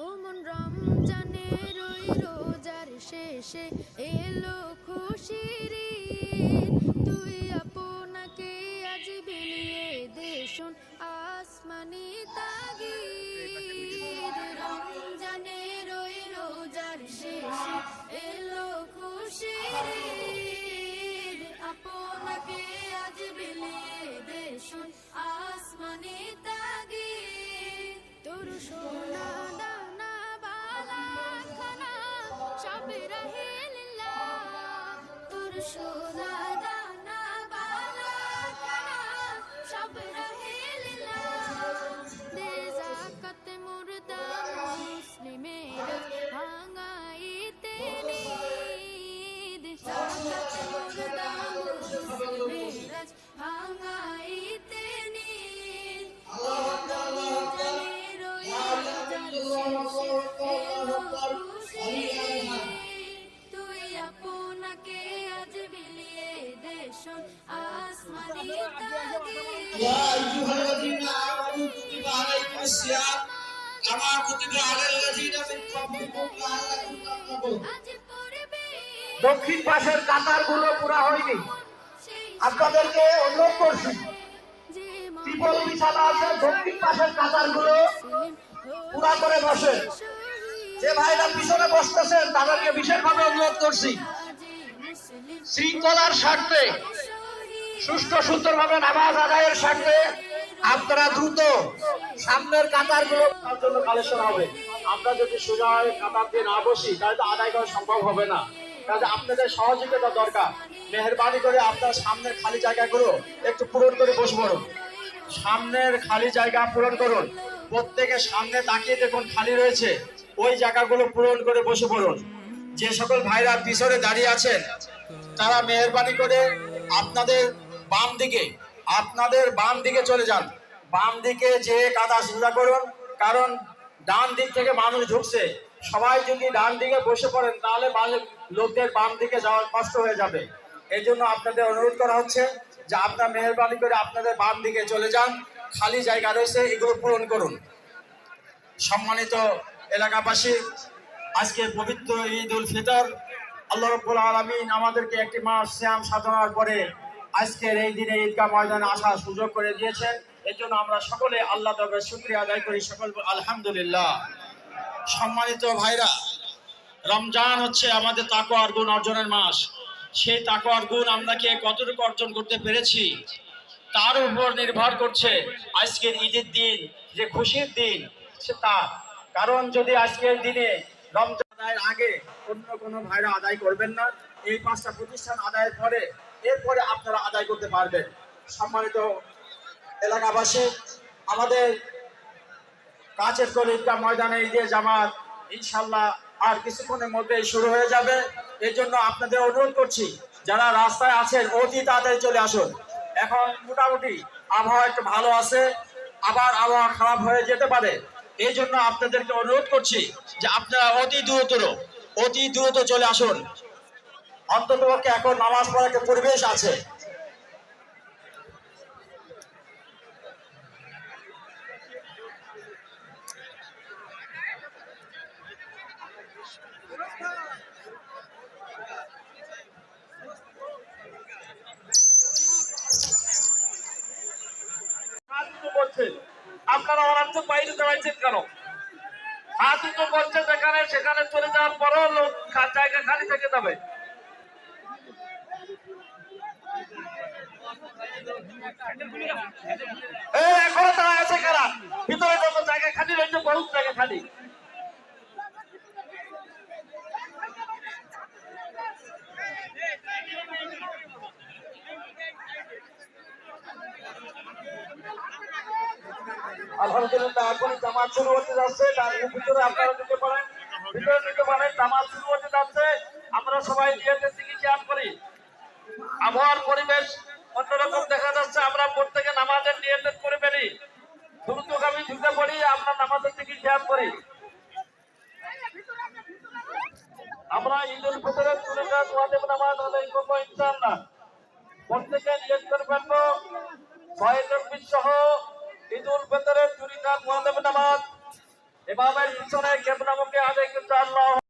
ওমন রমজানের ওই রোজার শেষে এলো খুশির ঈদ, তুই আপনাকে আজ বিলিয়ে দে শোন আসমানি তাগিদ। রমজানের ওই রোজার শেষে এলো খুশির ঈদ, আপনাকে আজ বিলিয়ে দে শোন আসমানি তাগিদ। তোর সোনা দানা বালা খানা সব রহে লিল্লাহ, তোর সোনা দানা বালা খানা সব রহে লিল্লাহ। দে যাকাত মুর্দা মুসলিমের ভাঙাইতে নিদ, যাকাত মুর্দা মুসলিমের ভাঙাইতে নিদ। তুই আপনাকে আজ বিলিয়ে দে শোন আসমানি তাগিদ। ইয়া আইয়ুহাল্লাযীনা আমানু কুতিবা আলাইকুমুস সিয়াম কামা কুতিবা আলাল লাযীনা মিন ক্বাবলিকুম লাআল্লাকুম তাত্তাকুন। দক্ষিণ পাশের কাতারগুলো পুরা হয়নি, আপনাদেরকে অনুরোধ করছি ত্রিপল বিছানা আছে, দক্ষিণ পাশের কাতারগুলো পুরা করে বসে। যে ভাইরা পিছনে বসতেছেন তাদেরকে বিশেষভাবে অনুরোধ করছি শৃঙ্খলার স্বার্থে, সুষ্ঠু সুন্দরভাবে নামাজ আদায়ের স্বার্থে আপনারা দ্রুত সামনের কাতারগুলো তার জন্য কালেকশন হবে। আমরা যদি সোজা হয়ে কাতার দিয়ে না বসি তাহলে তো আদায় করা সম্ভব হবে না। কাজে আপনাদের সহযোগিতা দরকার। মেহেরবানি করে আপনার সামনের খালি জায়গাগুলো একটু পূরণ করে বসে পড়ুন। সামনের খালি জায়গা পূরণ করুন। প্রত্যেকের সামনে তাকিয়ে দেখুন খালি রয়েছে, ওই জায়গাগুলো পূরণ করে বসে পড়ুন। যে সকল ভাইরা পিছনে দাঁড়িয়ে আছেন তারা মেহেরবানি করে আপনাদের বাম দিকে চলে যান। বাম দিকে যে কাদা সোজা করুন, কারণ ডান দিক থেকে মানুষ ঢুকছে। সবাই যদি ডান দিকে বসে পড়েন তাহলে লোকদের বাম দিকে যাওয়ার কষ্ট হয়ে যাবে। এই জন্য আপনাদের অনুরোধ করা হচ্ছে যে আপনারা মেহেরবানি করে আপনাদের বাম দিকে চলে যান, খালি জায়গা রয়েছে এগুলো পূরণ করুন। সম্মানিত এলাকাবাসী, আজকে পবিত্র ঈদ উল ফিতর, আল্লাহ রাব্বুল আলামিন আমাদেরকে একটি মাস সিয়াম সাধনার পরে আজকের এই দিনে ঈদগাহ ময়দানে আসার সুযোগ করে দিয়েছেন। এর জন্য আমরা সকলে আল্লাহ তাআলার শুকরিয়া আদায় করি, সকল আলহামদুলিল্লাহ। সম্মানিত ভাইরা, রমজান হচ্ছে আমাদের তাকওয়ার গুণ অর্জনের মাস। সেই তাকওয়ার গুণ আমরা কে কতটুকু অর্জন করতে পেরেছি তার উপর নির্ভর করছে আজকের ঈদের দিন যে খুশির দিন সেটা। কারণ যদি আজকের দিনে রমজান আদায়ের আগে অন্য কোনো ভাইরা আদায় করবেন না, এই 5টা প্রতিষ্ঠান আদায়ের পরে এরপরে আপনারা আদায় করতে পারবেন। সম্মানিত এলাকাবাসী, আমাদের কাছের ঈদগাহ ময়দানে ঈদের জামাত ইনশাল্লাহ আর কিছুক্ষণের মধ্যেই শুরু হয়ে যাবে। এই জন্য আপনাদের অনুরোধ করছি যারা রাস্তায় আছেন অতি তাড়াতাড়ি চলে আসুন। এখন মোটামুটি আবহাওয়া একটু ভালো আছে, আবার আবহাওয়া খারাপ হয়ে যেতে পারে। এই জন্য আপনাদেরকে অনুরোধ করছি যে আপনারা অতি দ্রুত চলে আসুন। অন্ততপক্ষে এখন নামাজ পড়ার একটা পরিবেশ আছে। আপনারা অনার্থক বাইরে দাঁড়াইছেন কেন? হাত উঁচু করছে যেখানে সেখানে চলে যাওয়ার পরও লোক জায়গা খালি থেকে যাবে। এখনো তারা আছে কারা? ভিতরে যত জায়গা খালি রয়েছে, বহুত জায়গা খালি। আলহামদুলিল্লাহ, এখন জামাত শুরু হতে যাচ্ছে। তার ভিতরে আপনারা নিতে পারেন, জামাত শুরু হতে যাচ্ছে। আমরা সবাই নিজেদের দিকে খেয়াল করি। আবহাওয়ার পরিবেশ অন্যরকম দেখা যাচ্ছে। আমরা প্রত্যেকে নামাজের নিয়ত করে ফেলি, দ্রুতগামী ঢুকে পড়ি। আমরা নামাজের দিকে খেয়াল করি। আমরা ঈদ উল ফিতরের নামাজ আদায় করবো ইনশাআল্লাহ। প্রত্যেকে নিয়োগ করে ফেলবো। ছয় তকবীর সহ ঈদুল ফিতরের 2 রাকাত মুআজ্জাম নামাজ ইমামের পিছনে কেবলামুখী আদায় করতে আল্লাহ